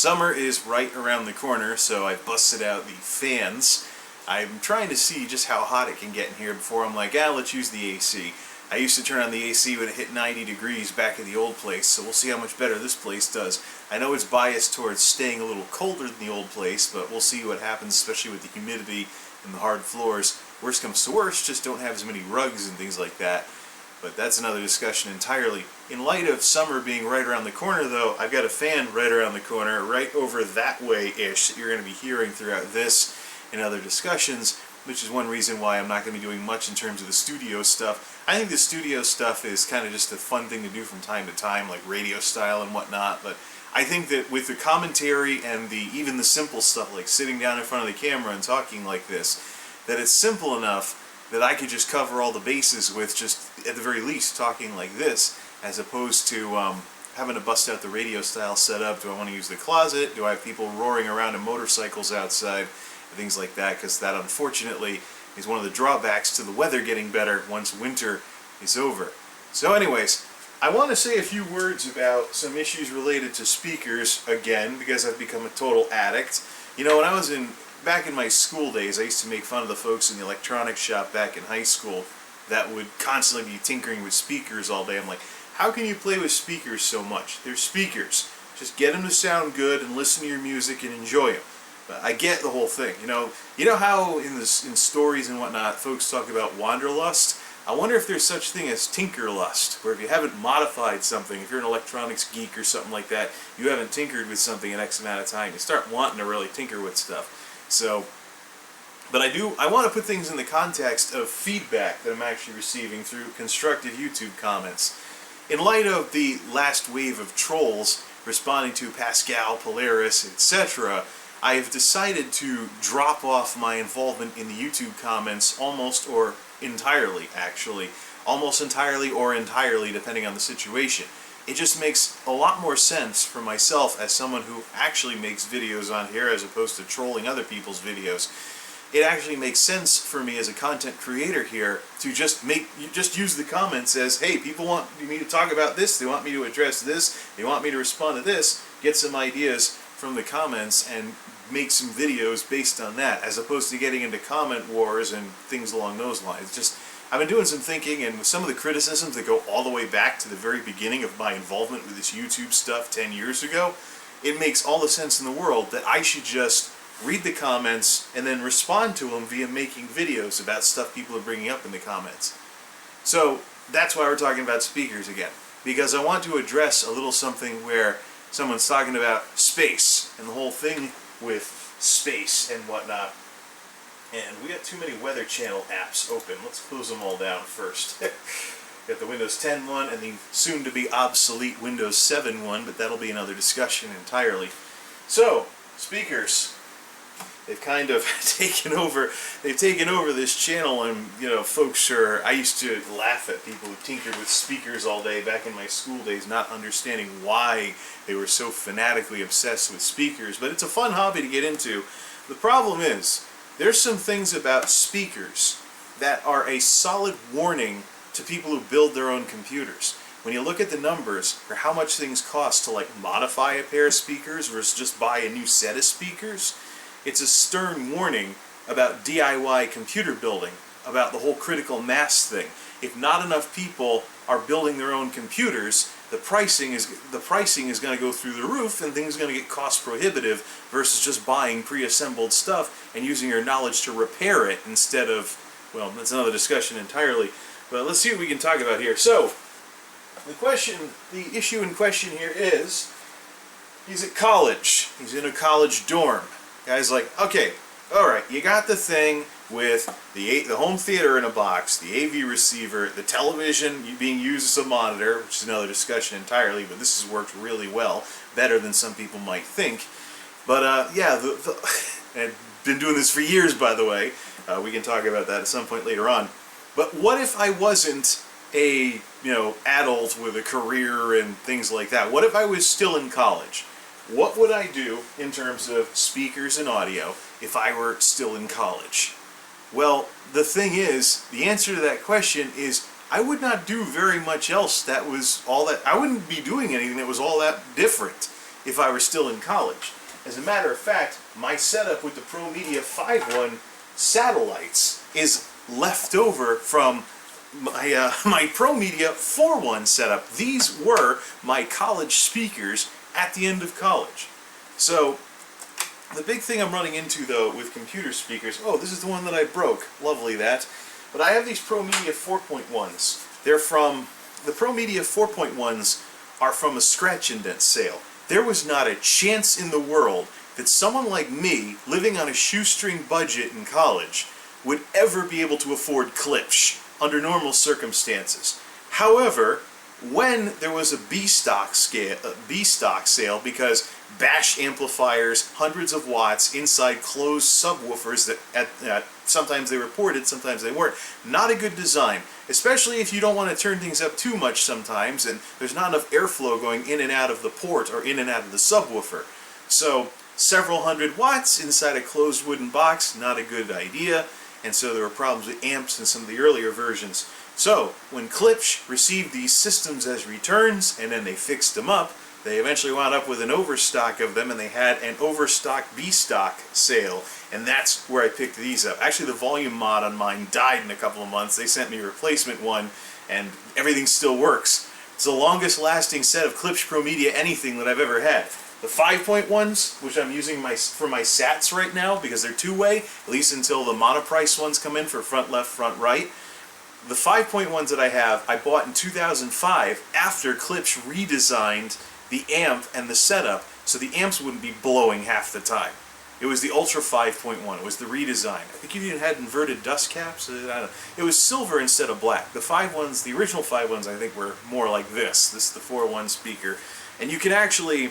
Summer is right around the corner, so I busted out the fans. I'm trying to see just how hot it can get in here before I'm like, let's use the AC. I used to turn on the AC when it hit 90 degrees back at the old place, so we'll see how much better this place does. I know it's biased towards staying a little colder than the old place, but we'll see what happens, especially with the humidity and the hard floors. Worst comes to worst, just don't have as many rugs and things like that. But that's another discussion entirely. In light of summer being right around the corner, though, I've got a fan right around the corner, right over that way-ish, that you're going to be hearing throughout this and other discussions, which is one reason why I'm not going to be doing much in terms of the studio stuff. I think the studio stuff is kind of just a fun thing to do from time to time, like radio style and whatnot, but I think that with the commentary and even the simple stuff, like sitting down in front of the camera and talking like this, that it's simple enough that I could just cover all the bases with just, at the very least, talking like this, as opposed to having to bust out the radio style setup. Do I want to use the closet? Do I have people roaring around in motorcycles outside? Things like that, because that unfortunately is one of the drawbacks to the weather getting better once winter is over. So anyways, I want to say a few words about some issues related to speakers again, because I've become a total addict. You know, when I was back in my school days, I used to make fun of the folks in the electronics shop back in high school that would constantly be tinkering with speakers all day. I'm like, how can you play with speakers so much? They're speakers. Just get them to sound good and listen to your music and enjoy them. But I get the whole thing. You know how in stories and whatnot, folks talk about wanderlust? I wonder if there's such thing as tinkerlust, where if you haven't modified something, if you're an electronics geek or something like that, you haven't tinkered with something in X amount of time, you start wanting to really tinker with stuff. So, but I want to put things in the context of feedback that I'm actually receiving through constructive YouTube comments. In light of the last wave of trolls responding to Pascal, Polaris, etc., I have decided to drop off my involvement in the YouTube comments almost or entirely, actually. Almost entirely or entirely, depending on the situation. It just makes a lot more sense for myself as someone who actually makes videos on here as opposed to trolling other people's videos. It actually makes sense for me as a content creator here to just use the comments as, hey, people want me to talk about this, they want me to address this, they want me to respond to this, get some ideas from the comments and make some videos based on that, as opposed to getting into comment wars and things along those lines. Just, I've been doing some thinking, and with some of the criticisms that go all the way back to the very beginning of my involvement with this YouTube stuff 10 years ago, it makes all the sense in the world that I should just read the comments and then respond to them via making videos about stuff people are bringing up in the comments. So that's why we're talking about speakers again, because I want to address a little something where someone's talking about space and the whole thing with space and whatnot. And we got too many Weather Channel apps open. Let's close them all down first. Got the Windows 10 one and the soon-to-be obsolete Windows 7 one, but that'll be another discussion entirely. So, speakers. They've kind of taken over this channel, and folks I used to laugh at people who tinkered with speakers all day back in my school days, not understanding why they were so fanatically obsessed with speakers, but it's a fun hobby to get into. The problem is, there's some things about speakers that are a solid warning to people who build their own computers. When you look at the numbers for how much things cost to modify a pair of speakers versus just buy a new set of speakers, it's a stern warning about DIY computer building, about the whole critical mass thing. If not enough people are building their own computers, the pricing is going to go through the roof, and things are going to get cost prohibitive versus just buying pre-assembled stuff and using your knowledge to repair it instead of, well, that's another discussion entirely. But let's see what we can talk about here. So, the issue in question here is, he's at college. He's in a college dorm. Guy's like, okay, alright, you got the thing with the home theater in a box, the AV receiver, the television being used as a monitor, which is another discussion entirely, but this has worked really well, better than some people might think. But yeah, I've been doing this for years, by the way. We can talk about that at some point later on. But what if I wasn't a adult with a career and things like that? What if I was still in college? What would I do in terms of speakers and audio if I were still in college? Well, the thing is, the answer to that question is I would not do very much else that was all that, I wouldn't be doing anything that was all that different. if I were still in college. As a matter of fact, my setup with the ProMedia 5.1 satellites is left over from my ProMedia 4.1 setup. These were my college speakers at the end of college. So the big thing I'm running into though with computer speakers, oh, this is the one that I broke, lovely that, but I have these ProMedia 4.1s. They're from, the ProMedia 4.1s are from a scratch indent sale. There was not a chance in the world that someone like me, living on a shoestring budget in college, would ever be able to afford Klipsch under normal circumstances. However, when there was a B-stock sale, because bash amplifiers, hundreds of watts, inside closed subwoofers that sometimes they were ported, sometimes they weren't. Not a good design, especially if you don't want to turn things up too much sometimes and there's not enough airflow going in and out of the port or in and out of the subwoofer. So several hundred watts inside a closed wooden box, not a good idea. And so there were problems with amps in some of the earlier versions. So when Klipsch received these systems as returns and then they fixed them up, they eventually wound up with an overstock of them, and they had an overstock B-stock sale, and that's where I picked these up. Actually, the volume mod on mine died in a couple of months. They sent me a replacement one, and everything still works. It's the longest lasting set of Klipsch ProMedia anything that I've ever had. The 5.1s, which I'm using for my SATs right now because they're two-way, at least until the monoprice ones come in for front left, front right. The 5.1s that I have, I bought in 2005 after Klipsch redesigned the amp and the setup so the amps wouldn't be blowing half the time. It was the Ultra 5.1. It was the redesign. I think it even had inverted dust caps. I don't know. It was silver instead of black. The 5.1s, the original 5.1s, I think were more like this. This is the 4.1 speaker. And you can actually,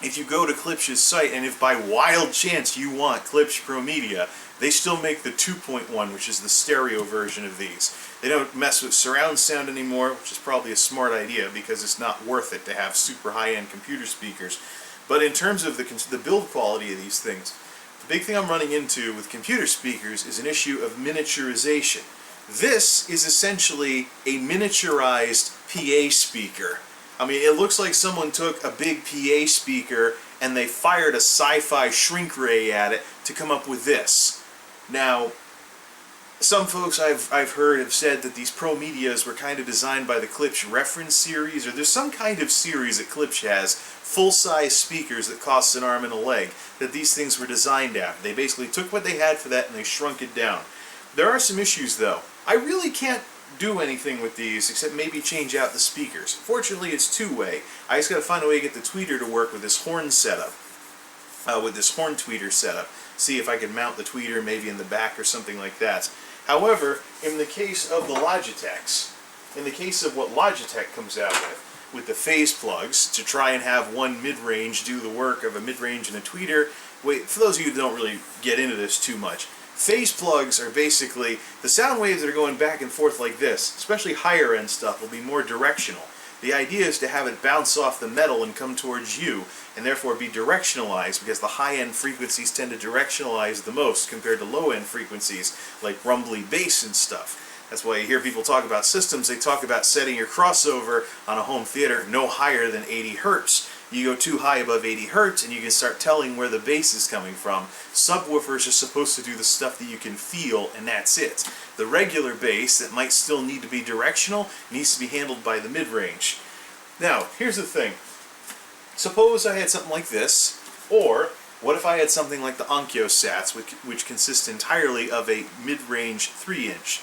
if you go to Klipsch's site, and if by wild chance you want Klipsch ProMedia, they still make the 2.1, which is the stereo version of these. They don't mess with surround sound anymore, which is probably a smart idea because it's not worth it to have super high-end computer speakers. But in terms of the build quality of these things, the big thing I'm running into with computer speakers is an issue of miniaturization. This is essentially a miniaturized PA speaker. I mean, it looks like someone took a big PA speaker and they fired a sci-fi shrink ray at it to come up with this. Now, some folks I've heard have said that these ProMedias were kind of designed by the Klipsch reference series, or there's some kind of series that Klipsch has, full-size speakers that cost an arm and a leg, that these things were designed after. They basically took what they had for that and they shrunk it down. There are some issues though. I really can't do anything with these except maybe change out the speakers. Fortunately, it's two-way. I just got to find a way to get the tweeter to work with this horn setup, with this horn tweeter setup. See if I can mount the tweeter maybe in the back or something like that. However, in the case of the Logitechs, in the case of what Logitech comes out with the phase plugs, to try and have one mid-range do the work of a mid-range and a tweeter, wait, for those of you who don't really get into this too much, phase plugs are basically the sound waves that are going back and forth like this, especially higher end stuff, will be more directional. The idea is to have it bounce off the metal and come towards you, and therefore be directionalized, because the high-end frequencies tend to directionalize the most compared to low-end frequencies like rumbly bass and stuff. That's why you hear people talk about systems. They talk about setting your crossover on a home theater no higher than 80 hertz. You go too high above 80 hertz and you can start telling where the bass is coming from. Subwoofers are supposed to do the stuff that you can feel, and that's it. The regular bass that might still need to be directional needs to be handled by the mid-range. Now, here's the thing. Suppose I had something like this, or what if I had something like the Onkyo Sats, which consist entirely of a mid-range 3-inch.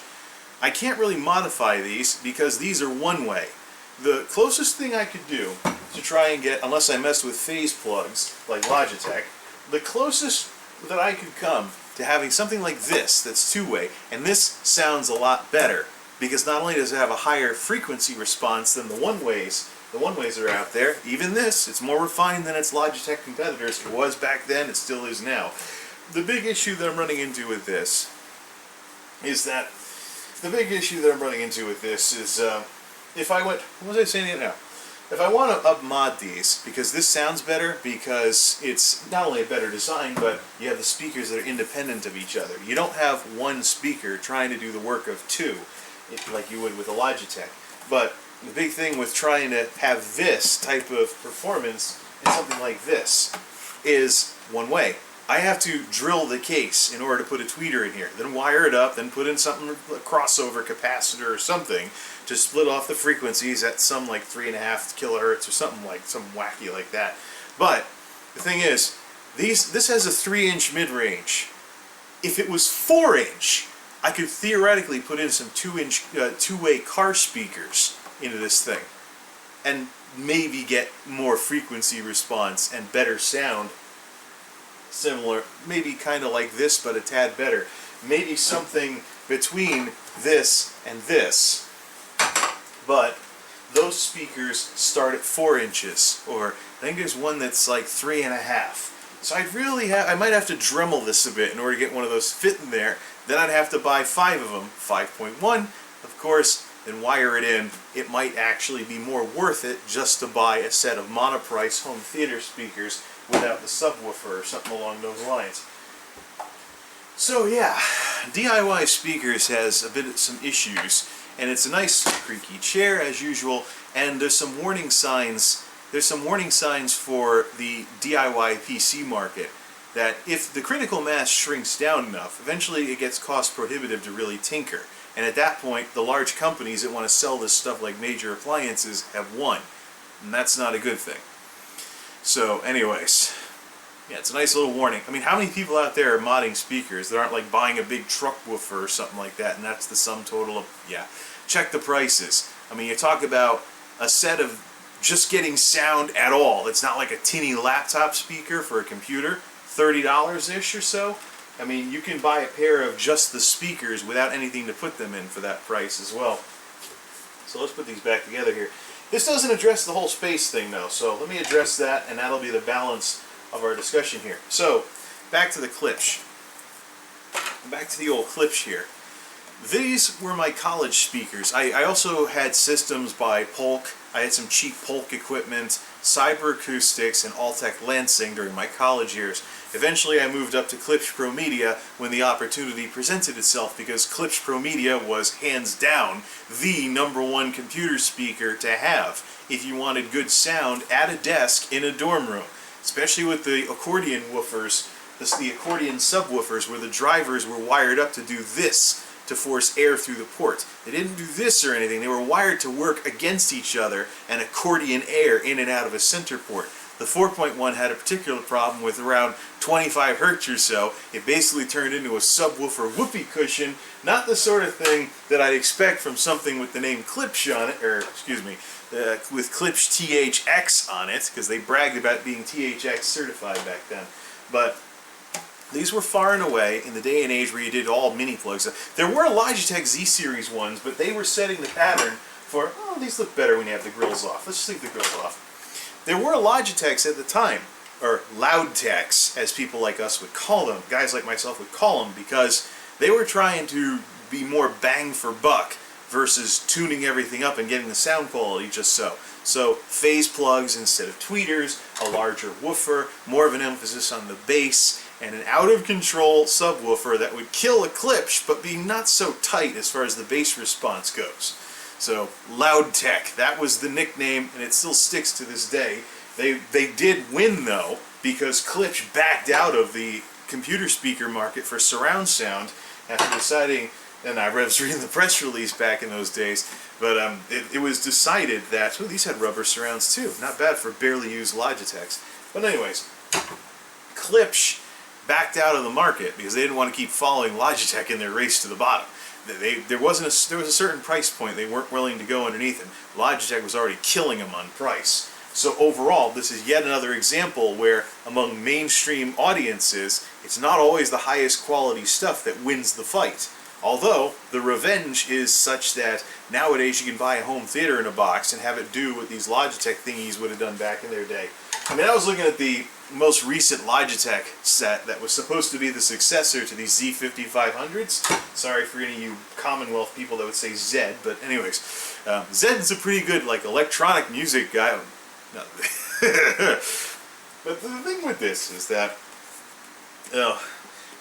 I can't really modify these because these are one-way. The closest thing I could do to try and get, unless I messed with phase plugs like Logitech, the closest that I could come to having something like this that's two-way, and this sounds a lot better because not only does it have a higher frequency response than the one-ways that are out there, even this, it's more refined than its Logitech competitors. It was back then, it still is now. The big issue that I'm running into with this is if I went, what was I saying now? If I want to up-mod these, because this sounds better, because it's not only a better design, but you have the speakers that are independent of each other. You don't have one speaker trying to do the work of two, like you would with a Logitech. But the big thing with trying to have this type of performance in something like this is one way. I have to drill the case in order to put a tweeter in here, then wire it up, then put in something, a crossover capacitor or something to split off the frequencies at some like 3.5 kilohertz or something like, some wacky like that. But the thing is, this has a 3-inch mid-range. If it was 4-inch, I could theoretically put in some 2-inch two-way car speakers into this thing and maybe get more frequency response and better sound. Similar, maybe kind of like this, but a tad better. Maybe something between this and this. But those speakers start at 4 inches, or I think there's one that's like 3.5. So I might have to Dremel this a bit in order to get one of those fit in there. Then I'd have to buy 5 of them, 5.1, of course, then wire it in. It might actually be more worth it just to buy a set of monoprice home theater speakers without the subwoofer or something along those lines. So yeah, DIY speakers has some issues, and it's a nice creaky chair as usual, and there's some warning signs. There's some warning signs for the DIY PC market that if the critical mass shrinks down enough, eventually it gets cost prohibitive to really tinker. And at that point, the large companies that want to sell this stuff like Major Appliances have won. And that's not a good thing. So anyways, yeah, it's a nice little warning. I mean, how many people out there are modding speakers that aren't like buying a big truck woofer or something like that, and that's the sum total of, yeah. Check the prices. I mean, you talk about a set of just getting sound at all. It's not like a tinny laptop speaker for a computer, $30-ish or so. I mean, you can buy a pair of just the speakers without anything to put them in for that price as well. So let's put these back together here. This doesn't address the whole space thing though, so let me address that, and that'll be the balance of our discussion here. So, back to the Klipsch. Back to the old Klipsch here. These were my college speakers. I also had systems by Polk. I had some cheap Polk equipment, Cyber Acoustics, and Altec Lansing during my college years. Eventually I moved up to Klipsch Pro Media when the opportunity presented itself, because Klipsch Pro Media was hands down the #1 computer speaker to have if you wanted good sound at a desk in a dorm room. Especially with the accordion woofers, the accordion subwoofers where the drivers were wired up to do this, to force air through the port. They didn't do this or anything. They were wired to work against each other and accordion air in and out of a center port. The 4.1 had a particular problem with around 25 hertz or so. It basically turned into a subwoofer whoopee cushion, not the sort of thing that I'd expect from something with the name Klipsch on it, or excuse me, with Klipsch THX on it, because they bragged about being THX certified back then. But these were far and away, in the day and age where you did all mini plugs. There were Logitech Z-Series ones, but they were setting the pattern for, oh, these look better when you have the grills off. Let's just leave the grills off. There were Logitechs at the time, or Loudtechs, as people like us would call them, guys like myself would call them, because they were trying to be more bang for buck versus tuning everything up and getting the sound quality just so. So phase plugs instead of tweeters, a larger woofer, more of an emphasis on the bass, and an out-of-control subwoofer that would kill a Klipsch but be not so tight as far as the bass response goes. So Loudtech, that was the nickname, and it still sticks to this day. They did win though, because Klipsch backed out of the computer speaker market for surround sound after deciding, and I was reading the press release back in those days, but it was decided that, oh, these had rubber surrounds too. Not bad for barely used Logitechs. But anyways, Klipsch backed out of the market because they didn't want to keep following Logitech in their race to the bottom. There was a certain price point they weren't willing to go underneath, and Logitech was already killing them on price. So overall, this is yet another example where among mainstream audiences, it's not always the highest quality stuff that wins the fight. Although, the revenge is such that nowadays you can buy a home theater in a box and have it do what these Logitech thingies would have done back in their day. I mean, I was looking at the most recent Logitech set that was supposed to be the successor to these Z5500s. Sorry for any of you Commonwealth people that would say Z, but anyways, Zed's a pretty good, like, electronic music guy. No. But the thing with this is that,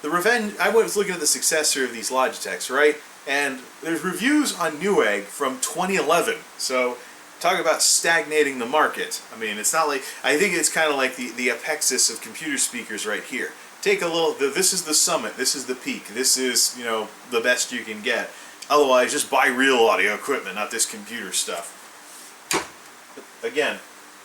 the revenge, I was looking at the successor of these Logitechs, right? And there's reviews on Newegg from 2011. So talk about stagnating the market. I mean, it's not like, I think it's kind of like the apexis of computer speakers right here. Take a little, this is the summit, this is the peak, this is, you know, the best you can get. Otherwise, just buy real audio equipment, not this computer stuff. But again,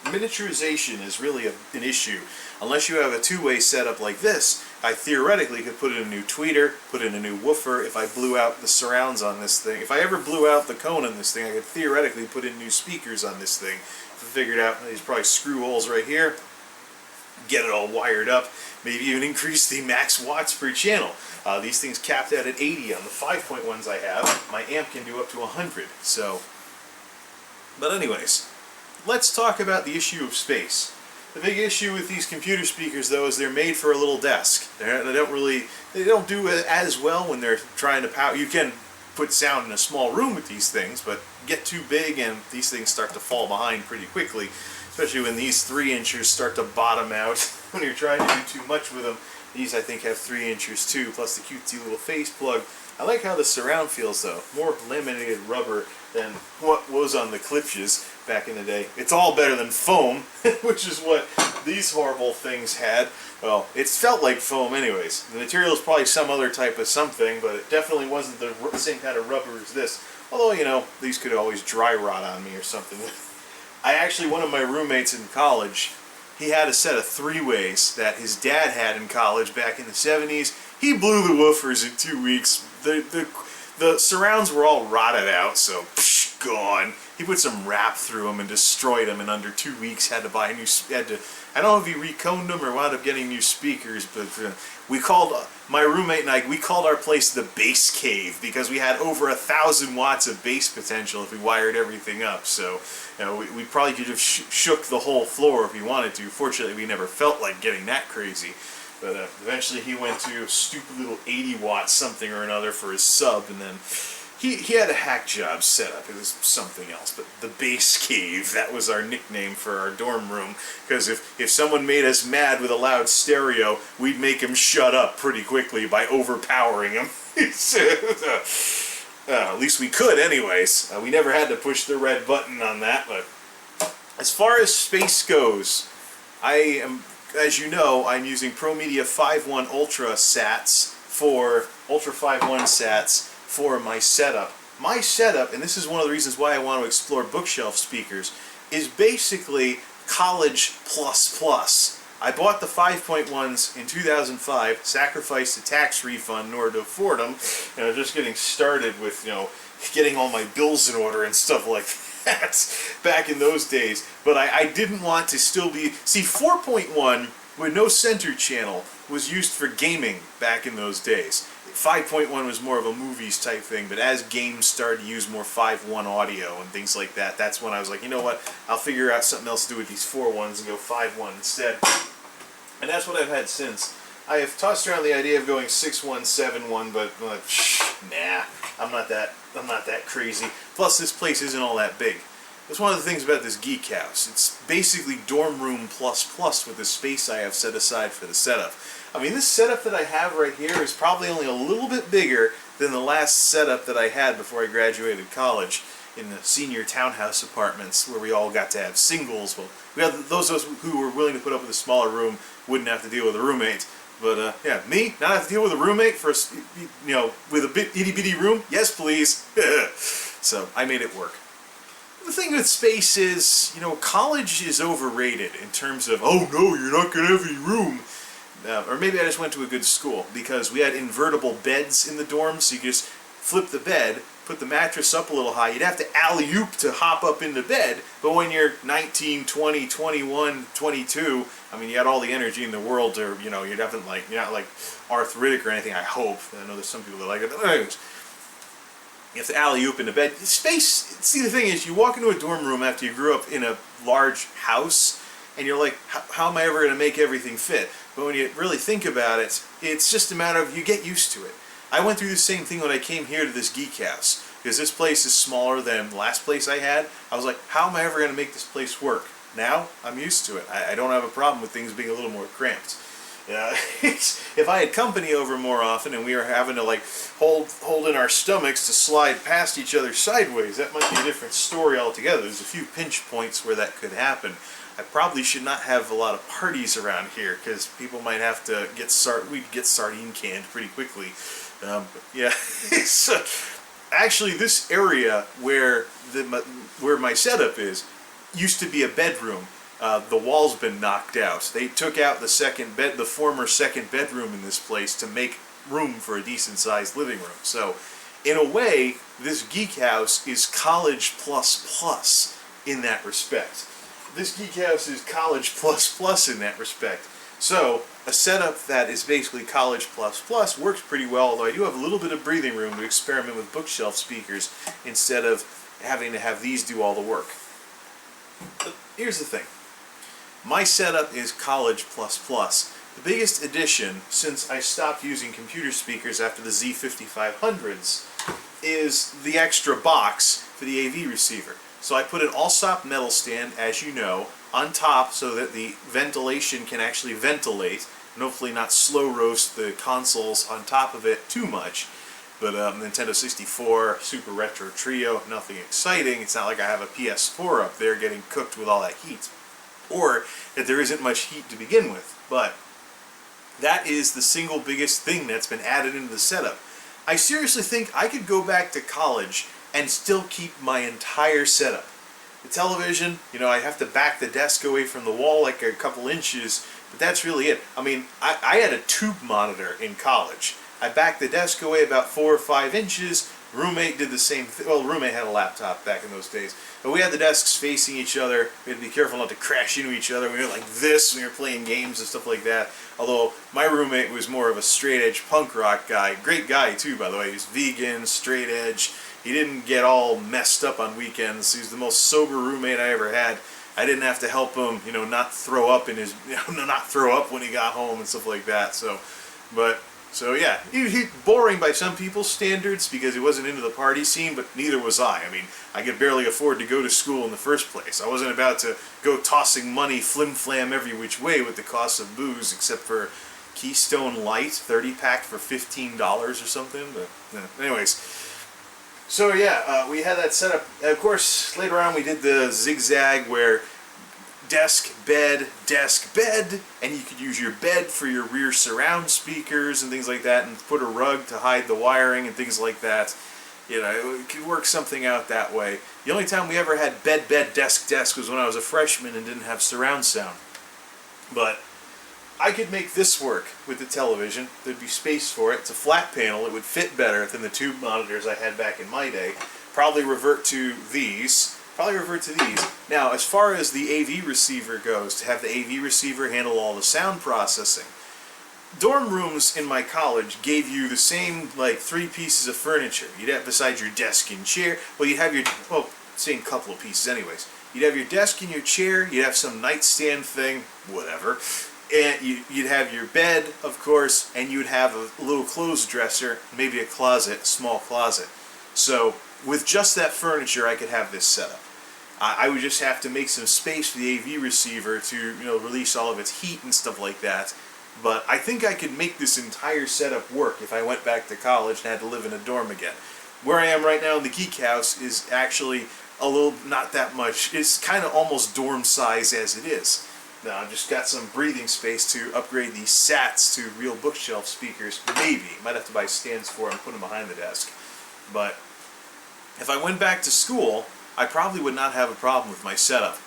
miniaturization is really an issue. Unless you have a two-way setup like this, I theoretically could put in a new tweeter, put in a new woofer. If I blew out the surrounds on this thing, if I ever blew out the cone on this thing, I could theoretically put in new speakers on this thing. If I figured out these probably screw holes right here, get it all wired up, maybe even increase the max watts per channel. These things capped out at 80 on the 5.1s I have. My amp can do up to 100. So, but anyways, let's talk about the issue of space. The big issue with these computer speakers, though, is they're made for a little desk. They don't do as well when they're trying to power. You can put sound in a small room with these things, but get too big and these things start to fall behind pretty quickly, especially when these 3-inchers start to bottom out when you're trying to do too much with them. These, I think, have 3-inchers too, plus the cutesy little face plug. I like how the surround feels, though. More laminated rubber than what was on the Klipsch's back in the day. It's all better than foam, which is what these horrible things had. Well, it felt like foam anyways. The material is probably some other type of something, but it definitely wasn't the same kind of rubber as this. Although, you know, these could always dry rot on me or something. One of my roommates in college, he had a set of 3-ways that his dad had in college back in the 70s. He blew the woofers in 2 weeks. The surrounds were all rotted out, so gone. He put some wrap through them and destroyed them in under 2 weeks. Had to buy a new. I don't know if he reconed them or wound up getting new speakers, but we called my roommate and I. We called our place the bass cave because we had over 1,000 watts of bass potential if we wired everything up. So, you know, we probably could have shook the whole floor if we wanted to. Fortunately, we never felt like getting that crazy. But eventually he went to a stupid little 80-watt something or another for his sub, and then he had a hack job set up. It was something else, but the bass cave, that was our nickname for our dorm room, because if someone made us mad with a loud stereo, we'd make him shut up pretty quickly by overpowering him. At least we could anyways. We never had to push the red button on that, but as far as space goes, as you know, I'm using ProMedia 5.1 Ultra Sats for Ultra 5.1 Sats for my setup. My setup, and this is one of the reasons why I want to explore bookshelf speakers, is basically college plus. I bought the 5.1s in 2005, sacrificed a tax refund in order to afford them, and I was just getting started with, you know, getting all my bills in order and stuff like that. Back in those days, but I didn't want to still be... See, 4.1 with no center channel was used for gaming back in those days. 5.1 was more of a movies type thing, but as games started to use more 5.1 audio and things like that, that's when I was like, you know what, I'll figure out something else to do with these 4.1s and go 5.1 instead. And that's what I've had since. I have tossed around the idea of going 6.1, 7.1, but nah, I'm not that crazy. Plus, this place isn't all that big. That's one of the things about this geek house. It's basically dorm room plus with the space I have set aside for the setup. I mean, this setup that I have right here is probably only a little bit bigger than the last setup that I had before I graduated college in the senior townhouse apartments where we all got to have singles. Well, we had those of us who were willing to put up with a smaller room wouldn't have to deal with a roommate. But yeah, me not have to deal with a roommate for with a itty bitty room. Yes, please. So I made it work. The thing with space is, college is overrated in terms of, oh no, you're not gonna have any room. Or maybe I just went to a good school because we had invertible beds in the dorms, so you could just flip the bed, put the mattress up a little high. You'd have to alley-oop to hop up into bed, but when you're 19, 20, 21, 22, I mean, you had all the energy in the world to, you're not like arthritic or anything, I hope. I know there's some people that like it, but anyways, you have to alley-oop into bed. Space, see, the thing is, you walk into a dorm room after you grew up in a large house, and you're like, how am I ever going to make everything fit? But when you really think about it, it's just a matter of, you get used to it. I went through the same thing when I came here to this geek house, because this place is smaller than the last place I had. I was like, how am I ever going to make this place work? Now, I'm used to it. I don't have a problem with things being a little more cramped. If I had company over more often and we were having to like hold in our stomachs to slide past each other sideways, that might be a different story altogether. There's a few pinch points where that could happen. I probably should not have a lot of parties around here because people might have to we'd get sardine canned pretty quickly. Yeah, so actually this area where my setup is used to be a bedroom. The wall's been knocked out. They took out the former second bedroom in this place to make room for a decent-sized living room. So, in a way, this geek house is college plus in that respect. This geek house is college plus in that respect. So, a setup that is basically college plus works pretty well, although I do have a little bit of breathing room to experiment with bookshelf speakers instead of having to have these do all the work. But here's the thing. My setup is college plus. The biggest addition since I stopped using computer speakers after the Z5500s is the extra box for the AV receiver. So I put an all-stop metal stand, as you know, on top so that the ventilation can actually ventilate and hopefully not slow roast the consoles on top of it too much. But Nintendo 64, Super Retro Trio, nothing exciting. It's not like I have a PS4 up there getting cooked with all that heat. Or that there isn't much heat to begin with. But that is the single biggest thing that's been added into the setup. I seriously think I could go back to college and still keep my entire setup. The television, I have to back the desk away from the wall like a couple inches, but that's really it. I mean, I had a tube monitor in college. I backed the desk away about 4 or 5 inches. Roommate did the same thing. Well, roommate had a laptop back in those days. But we had the desks facing each other. We had to be careful not to crash into each other. We were like this when we were playing games and stuff like that. Although my roommate was more of a straight-edge punk rock guy. Great guy, too, by the way. He was vegan, straight-edge. He didn't get all messed up on weekends. He was the most sober roommate I ever had. I didn't have to help him, not throw up not throw up when he got home and stuff like that. So yeah, he boring by some people's standards because he wasn't into the party scene, but neither was I. I mean, I could barely afford to go to school in the first place. I wasn't about to go tossing money flim-flam every which way with the cost of booze, except for Keystone Light, 30-pack for $15 or something. But anyways, so yeah, we had that set up. Of course, later on we did the zigzag where desk, bed, and you could use your bed for your rear surround speakers and things like that, and put a rug to hide the wiring and things like that. It could work something out that way. The only time we ever had bed, desk was when I was a freshman and didn't have surround sound. But I could make this work with the television. There'd be space for it. It's a flat panel. It would fit better than the tube monitors I had back in my day. Probably revert to these. Now, as far as the AV receiver goes, to have the AV receiver handle all the sound processing, dorm rooms in my college gave you the same, 3 pieces of furniture. You'd have, besides your desk and chair, you'd have your, same couple of pieces anyways. You'd have your desk and your chair, you'd have some nightstand thing, whatever, and you'd have your bed, of course, and you'd have a little clothes dresser, maybe a closet, a small closet. So, with just that furniture, I could have this set up. I would just have to make some space for the AV receiver to, release all of its heat and stuff like that. But I think I could make this entire setup work if I went back to college and had to live in a dorm again. Where I am right now in the Geek House is actually not that much. It's kind of almost dorm size as it is. Now, I've just got some breathing space to upgrade these SATs to real bookshelf speakers. Maybe. Might have to buy stands for them and put them behind the desk. But if I went back to school, I probably would not have a problem with my setup.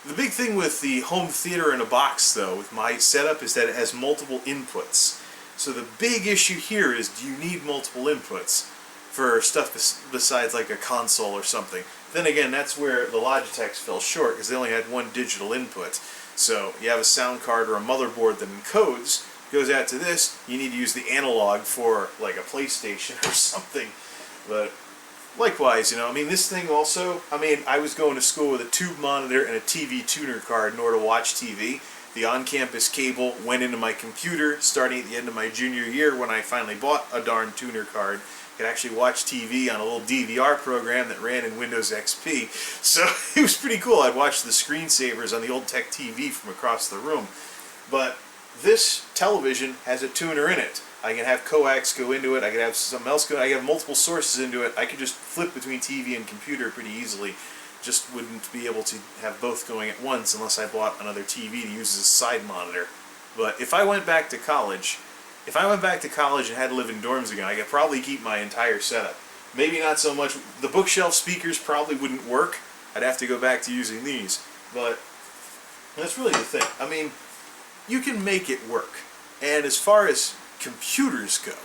The big thing with the home theater in a box, though, with my setup, is that it has multiple inputs. So the big issue here is, do you need multiple inputs for stuff besides like a console or something? Then again, that's where the Logitechs fell short, because they only had one digital input. So you have a sound card or a motherboard that encodes, goes out to this, you need to use the analog for like a PlayStation or something. But likewise, this thing also, I was going to school with a tube monitor and a TV tuner card in order to watch TV. The on-campus cable went into my computer starting at the end of my junior year when I finally bought a darn tuner card. I could actually watch TV on a little DVR program that ran in Windows XP. So it was pretty cool. I'd watch the screensavers on the old tech TV from across the room. But This television has a tuner in it. I can have coax go into it, I can have something else go, I can have multiple sources into it, I could just flip between TV and computer pretty easily. Just wouldn't be able to have both going at once unless I bought another TV to use as a side monitor. But if I went back to college, and had to live in dorms again, I could probably keep my entire setup. Maybe not so much, the bookshelf speakers probably wouldn't work, I'd have to go back to using these, but that's really the thing. I mean, you can make it work. And as far as computers go,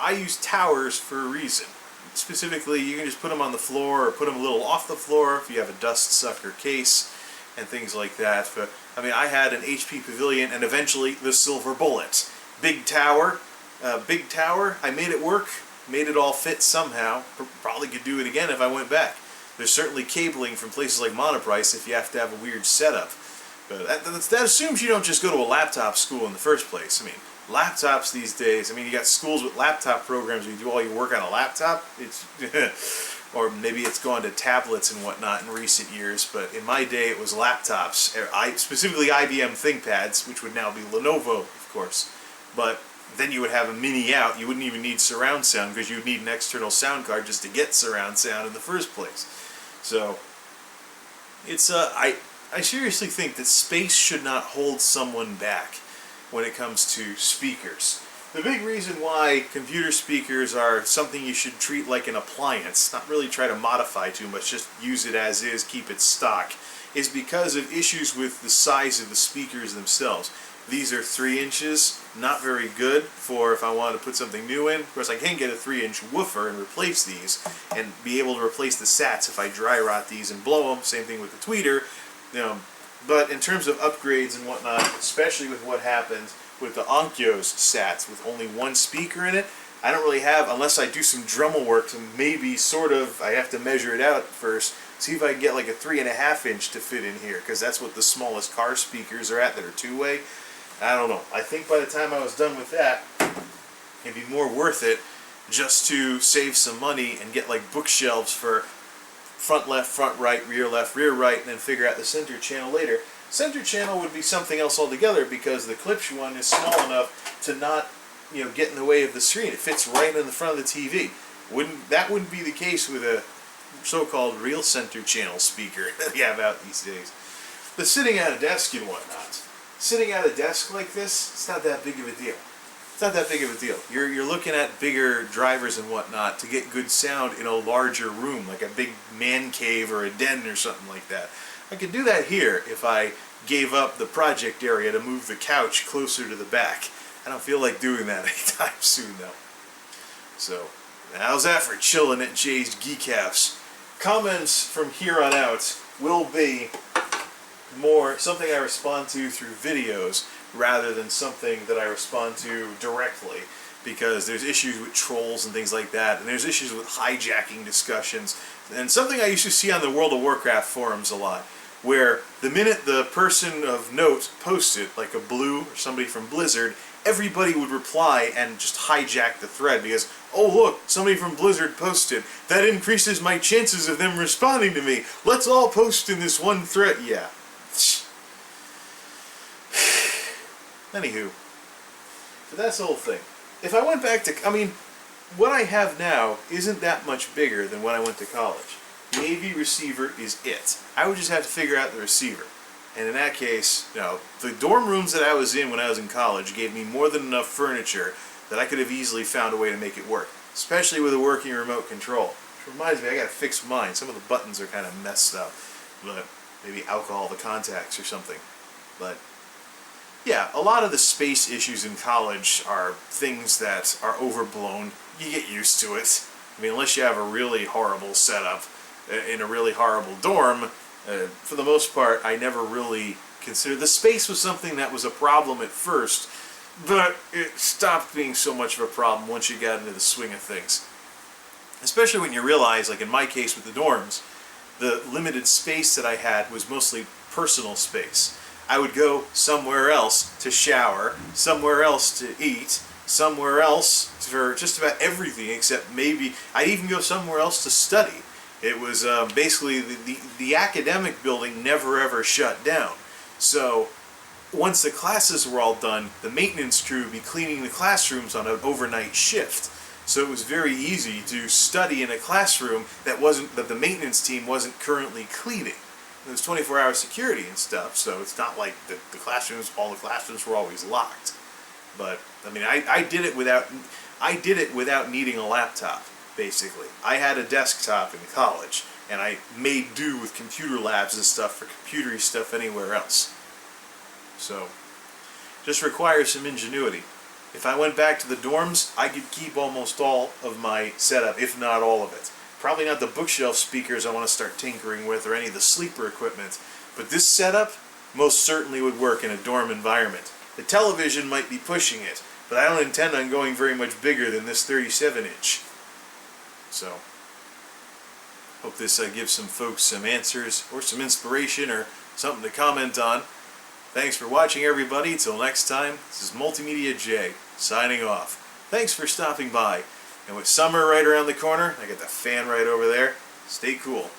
I use towers for a reason. Specifically, you can just put them on the floor or put them a little off the floor if you have a dust sucker case and things like that. But I mean, I had an HP Pavilion and eventually the Silver Bullet. Big tower, I made it work, made it all fit somehow. Probably could do it again if I went back. There's certainly cabling from places like Monoprice if you have to have a weird setup. But that assumes you don't just go to a laptop school in the first place. I mean, laptops these days, I mean, you got schools with laptop programs where you do all your work on a laptop. It's or maybe it's gone to tablets and whatnot in recent years, but in my day it was laptops. Specifically IBM ThinkPads, which would now be Lenovo, of course. But then you would have a mini out. You wouldn't even need surround sound because you would need an external sound card just to get surround sound in the first place. So it's I seriously think that space should not hold someone back when it comes to speakers. The big reason why computer speakers are something you should treat like an appliance, not really try to modify too much, just use it as is, keep it stock, is because of issues with the size of the speakers themselves. These are 3 inches, not very good for if I wanted to put something new in. Of course, I can get a 3-inch woofer and replace these, and be able to replace the sats if I dry rot these and blow them. Same thing with the tweeter. But in terms of upgrades and whatnot, especially with what happened with the Onkyo's sats with only 1 speaker in it, I don't really have, unless I do some Dremel work, to maybe sort of, I have to measure it out first, see if I can get like a 3.5 inch to fit in here, because that's what the smallest car speakers are at that are 2-way. I don't know. I think by the time I was done with that, it'd be more worth it just to save some money and get like bookshelves for front left, front right, rear left, rear right, and then figure out the center channel later. Center channel would be something else altogether because the Klipsch one is small enough to not, get in the way of the screen. It fits right in the front of the TV. That wouldn't be the case with a so-called real center channel speaker that we have out these days. But sitting at a desk and whatnot, sitting at a desk like this, it's not that big of a deal. It's not that big of a deal. You're looking at bigger drivers and whatnot to get good sound in a larger room, like a big man cave or a den or something like that. I could do that here if I gave up the project area to move the couch closer to the back. I don't feel like doing that anytime soon, though. So, how's that for chilling at Jay's Geek House? Comments from here on out will be more something I respond to through videos rather than something that I respond to directly, because there's issues with trolls and things like that, and there's issues with hijacking discussions, and something I used to see on the World of Warcraft forums a lot, where the minute the person of note posted, like a Blue or somebody from Blizzard, everybody would reply and just hijack the thread because, oh look, somebody from Blizzard posted. That increases my chances of them responding to me. Let's all post in this one thread. Yeah. Anywho, so that's the whole thing. If I went back to, what I have now isn't that much bigger than when I went to college. The AV receiver is it. I would just have to figure out the receiver. And in that case, the dorm rooms that I was in when I was in college gave me more than enough furniture that I could have easily found a way to make it work. Especially with a working remote control. Which reminds me, I gotta fix mine. Some of the buttons are kind of messed up. But maybe alcohol the contacts or something. But yeah, a lot of the space issues in college are things that are overblown. You get used to it. Unless you have a really horrible setup in a really horrible dorm, for the most part, I never really considered. The space was something that was a problem at first, but it stopped being so much of a problem once you got into the swing of things. Especially when you realize, like in my case with the dorms, the limited space that I had was mostly personal space. I would go somewhere else to shower, somewhere else to eat, somewhere else for just about everything except maybe, I'd even go somewhere else to study. It was basically the academic building never ever shut down. So once the classes were all done, the maintenance crew would be cleaning the classrooms on an overnight shift. So it was very easy to study in a classroom that the maintenance team wasn't currently cleaning. It was 24-hour security and stuff, so it's not like all the classrooms were always locked. But I mean, I did it without needing a laptop. Basically, I had a desktop in college, and I made do with computer labs and stuff for computery stuff anywhere else. So, just requires some ingenuity. If I went back to the dorms, I could keep almost all of my setup, if not all of it. Probably not the bookshelf speakers I want to start tinkering with or any of the sleeper equipment, but this setup most certainly would work in a dorm environment. The television might be pushing it, but I don't intend on going very much bigger than this 37-inch. So, hope this gives some folks some answers or some inspiration or something to comment on. Thanks for watching, everybody. Till next time, this is MultimediaJay signing off. Thanks for stopping by. And with summer right around the corner, I got the fan right over there. Stay cool.